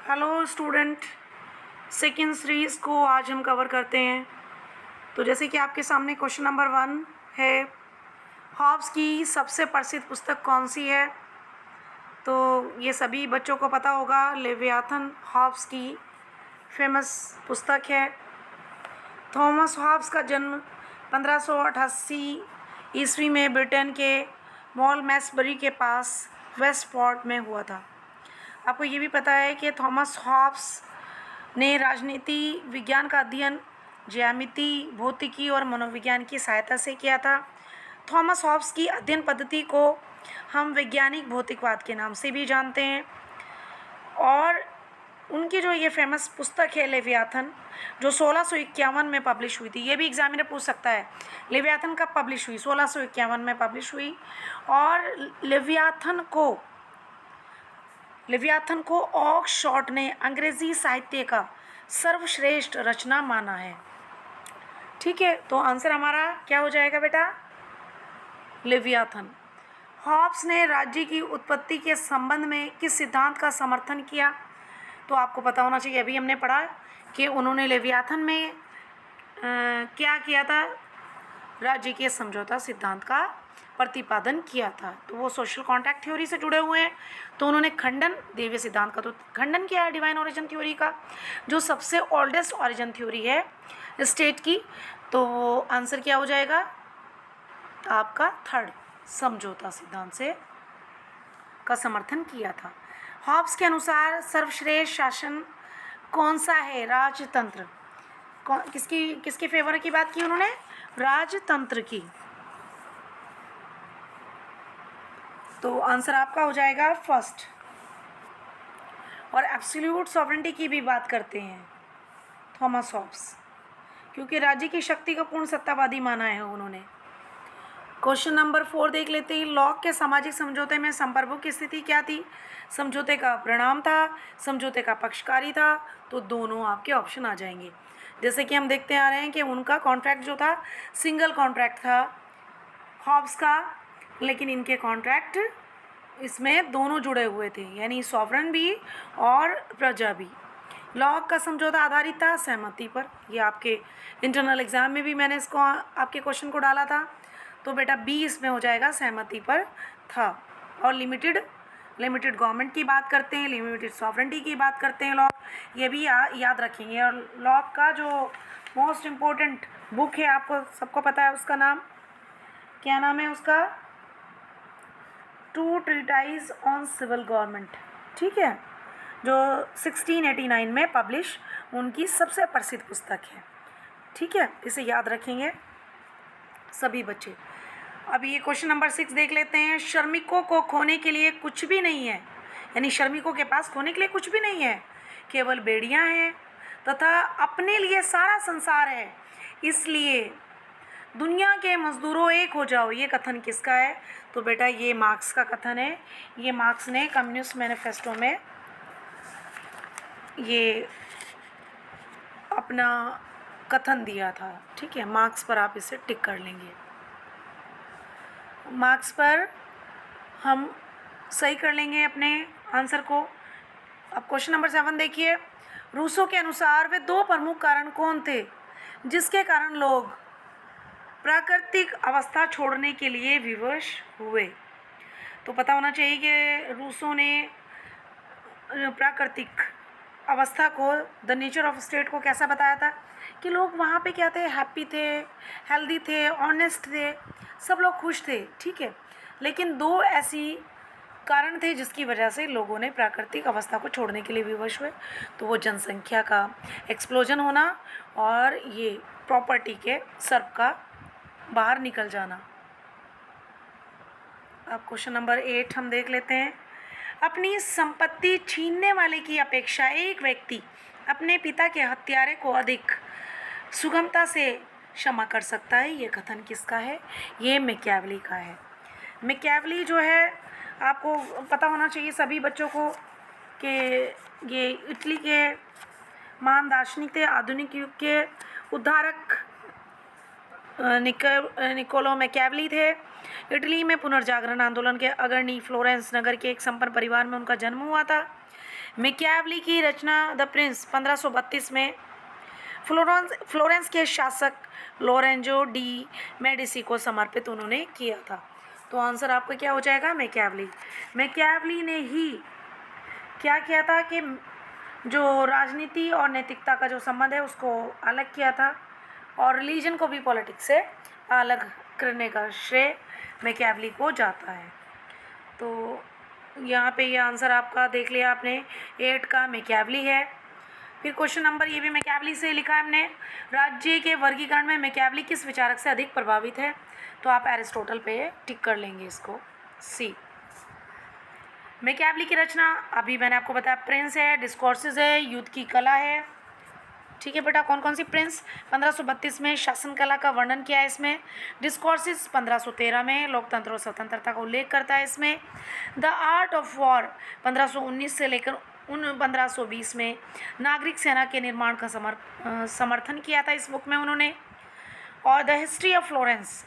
Hello student, second series को आज हम कवर करते हैं। तो जैसे कि आपके सामने क्वेश्चन नंबर 1 है, हॉब्स की सबसे प्रसिद्ध पुस्तक कौन सी है? तो ये सभी बच्चों को पता होगा, लेवियाथन हॉब्स की फेमस पुस्तक है। थॉमस हॉब्स का जन्म 1588 ईस्वी में ब्रिटेन के मॉलमेसबरी के पास वेस्टफोर्ड में हुआ था। आपको ये भी पता है कि थॉमस हॉब्स ने राजनीति विज्ञान का अध्ययन ज्यामिति, भौतिकी और मनोविज्ञान की सहायता से किया था। थॉमस हॉब्स की अध्ययन पद्धति को हम वैज्ञानिक भौतिकवाद के नाम से भी जानते हैं। और उनकी जो ये फेमस पुस्तक है लेवियाथन, जो 1651 में पब्लिश हुई थी। ये भी एग्जामिनर पूछ सकता है, लेवियाथन कब पब्लिश हुई? 1651 में पब्लिश हुई। और लेवियाथन को ऑक्सफोर्ड ने अंग्रेजी साहित्य का सर्वश्रेष्ठ रचना माना है। ठीक है, तो आंसर हमारा क्या हो जाएगा बेटा? लेवियाथन। हॉब्स ने राज्य की उत्पत्ति के संबंध में किस सिद्धांत का समर्थन किया? तो आपको पता होना चाहिए, अभी हमने पढ़ा कि उन्होंने लेवियाथन में क्या किया था? राज्य के समझौता सिद्धांत का प्रतिपादन किया था। तो वो सोशल कॉन्ट्रैक्ट थ्योरी से जुड़े हुए हैं। तो उन्होंने खंडन, देवीय सिद्धांत का तो खंडन किया है डिवाइन ओरिजिन थ्योरी का, जो सबसे ओल्डेस्ट ओरिजिन थ्योरी है स्टेट की। तो आंसर क्या हो जाएगा आपका? थर्ड, समझौता सिद्धांत से का समर्थन किया था। हॉब्स के अनुसार सर्वश्रेष्ठ शासन कौन सा है? राजतंत्र। किसके फेवर की बात की उन्होंने? राजतंत्र की। तो आंसर आपका हो जाएगा फर्स्ट। और एब्सोल्यूट सॉवरेंटी की भी बात करते हैं थॉमस हॉब्स, क्योंकि राज्य की शक्ति को पूर्ण सत्तावादी माना है उन्होंने। क्वेश्चन नंबर 4 देख लेते हैं। लॉक के सामाजिक समझौते में संप्रभु की स्थिति क्या थी? समझौते का परिणाम था, समझौते का पक्षकारी था। तो दोनों आपके ऑप्शन आ जाएंगे। जैसे कि हम देखते आ रहे हैं कि उनका कॉन्ट्रैक्ट जो था सिंगल कॉन्ट्रैक्ट था हॉब्स का, लेकिन इनके कॉन्ट्रैक्ट इसमें दोनों जुड़े हुए थे, यानी सॉवरन भी और प्रजा भी। लॉक का समझौता आधारित था सहमति पर। ये आपके इंटरनल एग्जाम में भी मैंने इसको आपके क्वेश्चन को डाला था। तो बेटा बी इसमें हो जाएगा, सहमति पर था। और लिमिटेड गवर्नमेंट की बात करते हैं, लिमिटेड सॉवरेंटी की बात करते हैं लॉक, ये भी याद रखेंगे। और लॉक का जो मोस्ट इम्पोर्टेंट बुक है, आपको सबको पता है उसका नाम क्या नाम है उसका? Two treatise on civil government. ठीक है, जो 1689 में पब्लिश उनकी सबसे प्रसिद्ध पुस्तक है। ठीक है, इसे याद रखेंगे सभी बच्चे। अब ये क्वेश्चन नंबर 6 देख लेते हैं। श्रमिकों को खोने के लिए कुछ भी नहीं है, यानी श्रमिकों के पास खोने के लिए कुछ भी नहीं है, केवल बेड़ियां हैं तथा अपने लिए सारा संसार है, इसलिए दुनिया के मजदूरों एक हो जाओ। ये कथन किसका है? तो बेटा ये मार्क्स का कथन है। ये मार्क्स ने कम्युनिस्ट मैनिफेस्टो में ये अपना कथन दिया था। ठीक है, मार्क्स पर आप इसे टिक कर लेंगे। मार्क्स पर हम सही कर लेंगे अपने आंसर को। अब क्वेश्चन नंबर 7 देखिए। रूसो के अनुसार वे दो प्रमुख कारण कौन थे जिसके कारण लोग प्राकृतिक अवस्था छोड़ने के लिए विवश हुए? तो पता होना चाहिए कि रूसो ने प्राकृतिक अवस्था को, द नेचर ऑफ स्टेट को कैसा बताया था कि लोग वहाँ पे क्या थे? हैप्पी थे, हेल्दी थे, ऑनेस्ट थे, सब लोग खुश थे। ठीक है, लेकिन दो ऐसी कारण थे जिसकी वजह से लोगों ने प्राकृतिक अवस्था को छोड़ने के लिए विवश हुए। तो वो जनसंख्या का एक्सप्लोजन होना और ये प्रॉपर्टी के सर्प का बाहर निकल जाना। अब क्वेश्चन नंबर 8 हम देख लेते हैं। अपनी संपत्ति छीनने वाले की अपेक्षा एक व्यक्ति अपने पिता के हत्यारे को अधिक सुगमता से क्षमा कर सकता है। ये कथन किसका है? ये मैकियावेली का है। मैकियावेली जो है, आपको पता होना चाहिए सभी बच्चों को कि ये इटली के महान दार्शनिक थे, आधुनिक युग के उद्धारक निकोलो मैकियावेली थे। इटली में पुनर्जागरण आंदोलन के अग्रणी फ्लोरेंस नगर के एक संपन्न परिवार में उनका जन्म हुआ था। मैकियावली की रचना द प्रिंस 1532 में फ्लोरेंस के शासक लोरेंजो डी मेडिसी को समर्पित उन्होंने किया था। तो आंसर आपका क्या हो जाएगा? मैकियावली। मैकियावली ने ही क्या किया था कि जो राजनीति और नैतिकता का जो संबंध है उसको अलग किया था और रिलीजन को भी पॉलिटिक्स से अलग करने का श्रेय मैकियावली को जाता है। तो यहाँ पे ये आंसर आपका देख लिया आपने, 8 का मैकियावली है। फिर क्वेश्चन नंबर, ये भी मैकियावली से लिखा है हमने, राज्य के वर्गीकरण में मैकियावली किस विचारक से अधिक प्रभावित है? तो आप एरिस्टोटल पे टिक कर लेंगे इसको, सी। मैकियावली की रचना अभी मैंने आपको बताया, प्रिंस है, डिस्कोर्सेस है, युद्ध की कला है। ठीक है बेटा, कौन कौन सी? प्रिंस 1532 में शासन कला का वर्णन किया है इसमें, डिस्कोर्सेस 1513 में लोकतंत्र और स्वतंत्रता का उल्लेख करता है इसमें, द आर्ट ऑफ वॉर 1519 से लेकर 1520 में नागरिक सेना के निर्माण का समर्थन किया था इस बुक में उन्होंने, और द हिस्ट्री ऑफ फ्लोरेंस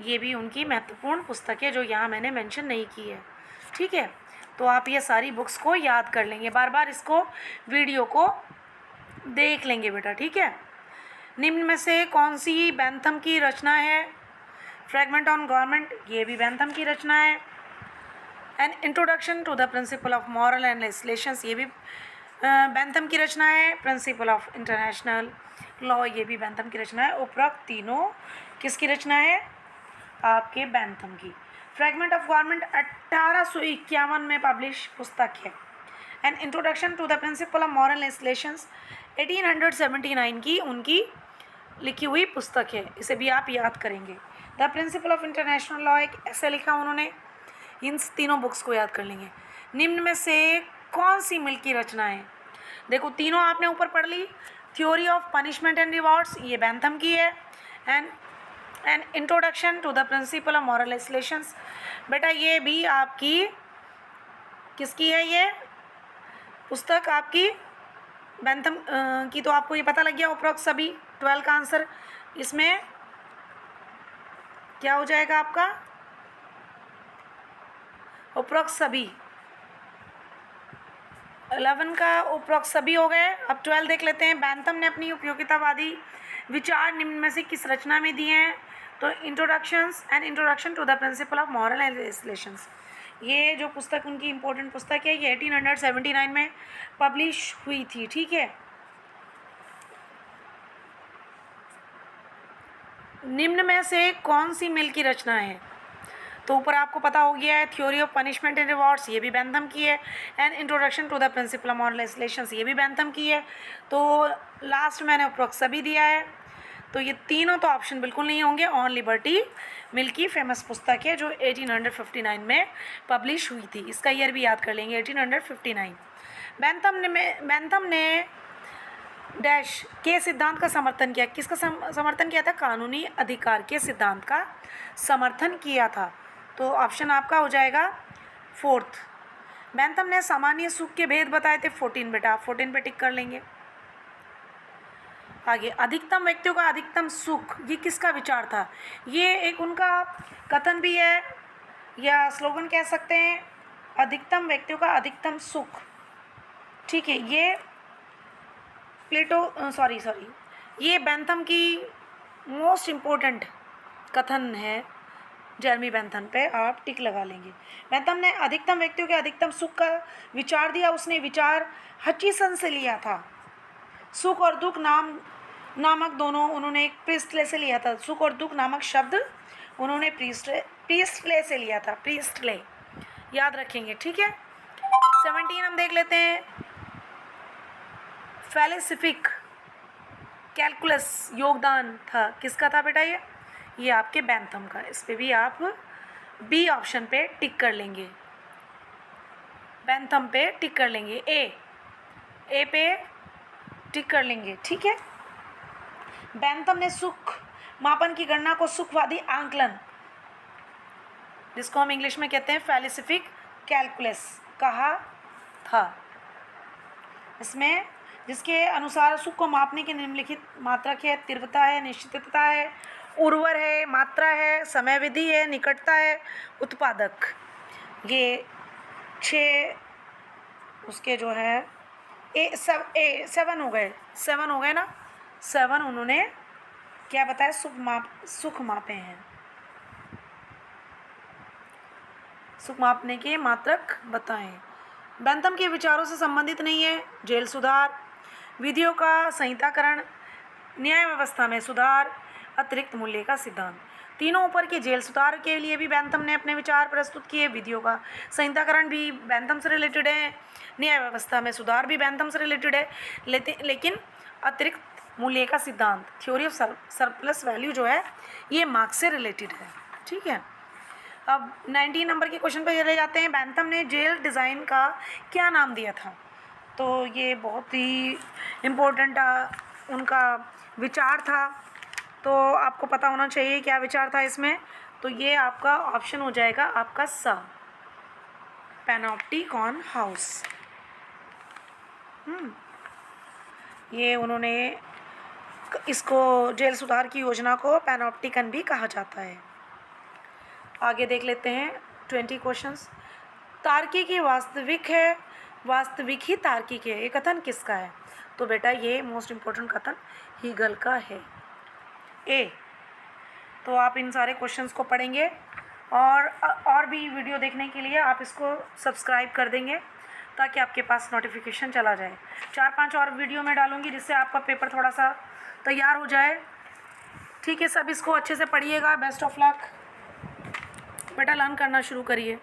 ये भी उनकी महत्वपूर्ण पुस्तक है जो यहाँ मैंने मेंशन नहीं की है। ठीक है, तो आप ये सारी बुक्स को याद कर लेंगे, बार बार इसको वीडियो को देख लेंगे बेटा। ठीक है, निम्न में से कौन सी बैंथम की रचना है? फ्रैगमेंट ऑन गवर्नमेंट, ये भी बैंथम की रचना है। An introduction to the principle of moral and legislations, ये भी बैंथम की रचना है। प्रिंसिपल ऑफ इंटरनेशनल लॉ, ये भी बैंथम की रचना है। उपरोक्त तीनों किसकी रचना है? आपके बैंथम की। फ्रैगमेंट ऑफ गवर्नमेंट 1851 में पब्लिश पुस्तक है। An introduction to the principle of moral legislations 1879 की उनकी लिखी हुई पुस्तक है, इसे भी आप याद करेंगे। The principle of international law एक ऐसे लिखा उन्होंने, इन तीनों बुक्स को याद कर लेंगे। निम्न में से कौन सी मिल की रचना है? देखो तीनों आपने ऊपर पढ़ ली, theory of punishment and rewards ये बैंथम की है, and introduction to the principle of moral legislations बेटा ये भी आपकी किसकी है? ये पुस्तक आपकी बैंथम की। तो आपको ये पता लग गया उपरोक्त सभी। 12 का आंसर इसमें क्या हो जाएगा आपका? उपरोक्त सभी। 11 का उपरोक्त सभी हो गए। अब 12 देख लेते हैं। बैंथम ने अपनी उपयोगितावादी विचार निम्न में से किस रचना में दिए हैं? तो introduction to the principle of moral and legislations, ये जो पुस्तक उनकी इम्पोर्टेंट पुस्तक है, ये 1879 में पब्लिश हुई थी। ठीक है, निम्न में से कौन सी मिल की रचना है? तो ऊपर आपको पता हो गया है, theory of punishment and rewards ये भी बैंथम की है, and introduction to the principle of moral legislations ये भी बैंथम की है। तो लास्ट मैंने उपरोक्त सभी दिया है। तो ये तीनों तो ऑप्शन बिल्कुल नहीं होंगे। ऑन लिबर्टी मिल की फेमस पुस्तक है जो 1859 में पब्लिश हुई थी, इसका ईयर भी याद कर लेंगे, 1859। बैंथम ने डैश के सिद्धांत का समर्थन किया। किसका समर्थन किया था? कानूनी अधिकार के सिद्धांत का समर्थन किया था। तो ऑप्शन आपका हो जाएगा 4th। बैंथम ने सामान्य सुख के भेद बताए थे 14 बेटा, 14 पे टिक कर लेंगे। आगे, अधिकतम व्यक्तियों का अधिकतम सुख, ये किसका विचार था? ये एक उनका कथन भी है या स्लोगन कह सकते हैं, अधिकतम व्यक्तियों का अधिकतम सुख। ठीक है, ये ये बैंथम की मोस्ट इम्पोर्टेंट कथन है। जेरमी बैंथम पे आप टिक लगा लेंगे। बैंथम ने अधिकतम व्यक्तियों के अधिकतम सुख का विचार दिया। उसने विचार हचिसन से लिया था। सुख और दुख नामक दोनों उन्होंने एक प्रीस्टले से लिया था। सुख और दुख नामक शब्द उन्होंने प्रीस्टले से लिया था। प्रीस्टले याद रखेंगे। ठीक है, 17 हम देख लेते हैं। फैलिसिफिक कैलकुलस योगदान था, किसका था बेटा? ये आपके बैंथम का। इस पे भी आप बी ऑप्शन पे टिक कर लेंगे, बैंथम पे टिक कर लेंगे, ए पे टिक कर लेंगे। ठीक है, बैंथम ने सुख मापन की गणना को सुखवादी आंकलन, जिसको हम इंग्लिश में कहते हैं फैलिसिफिक कैलकुलस, कहा था। इसमें जिसके अनुसार सुख को मापने की निम्नलिखित मात्रक है: तीव्रता है, निश्चितता है, उर्वर है, मात्रा है, समय विधि है, निकटता है, उत्पादक। ये 6 उसके जो है सेवन हो गए ना, 7 उन्होंने क्या बताया, सुख मापे हैं, सुख मापने के मात्रक बताएं। बेंथम के विचारों से संबंधित नहीं है। जेल सुधार, विधियों का संहिताकरण, न्याय व्यवस्था में सुधार, अतिरिक्त मूल्य का सिद्धांत। तीनों ऊपर के जेल सुधार के लिए भी बेंथम ने अपने विचार प्रस्तुत किए। विधियों का संहिताकरण भी बेंथम से रिलेटेड है, न्याय व्यवस्था में सुधार भी बेंथम से रिलेटेड है, लेकिन अतिरिक्त मूल्य का सिद्धांत, थ्योरी ऑफ सरप्लस वैल्यू जो है, ये मार्क्स से रिलेटेड है। ठीक है, अब 19 नंबर के क्वेश्चन पर चले जाते हैं। बेंथम ने जेल डिज़ाइन का क्या नाम दिया था? तो ये बहुत ही इम्पोर्टेंट उनका विचार था, तो आपको पता होना चाहिए क्या विचार था इसमें। तो ये आपका ऑप्शन हो जाएगा आपका सा, पैनोप्टिकॉन हाउस। ये उन्होंने इसको जेल सुधार की योजना को पैनोप्टिकन भी कहा जाता है। आगे देख लेते हैं 20 क्वेश्चंस। तार्किक ही वास्तविक है, वास्तविक ही तार्किक है, ये कथन किसका है? तो बेटा ये मोस्ट इम्पोर्टेंट कथन हीगल का है। ए, तो आप इन सारे क्वेश्चंस को पढ़ेंगे और भी वीडियो देखने के लिए आप इसको सब्सक्राइब कर देंगे ताकि आपके पास नोटिफिकेशन चला जाए। 4-5 और वीडियो में डालूंगी जिससे आपका पेपर थोड़ा सा तैयार हो जाए। ठीक है, सब इसको अच्छे से पढ़िएगा। बेस्ट ऑफ लक बेटा, लर्न करना शुरू करिए।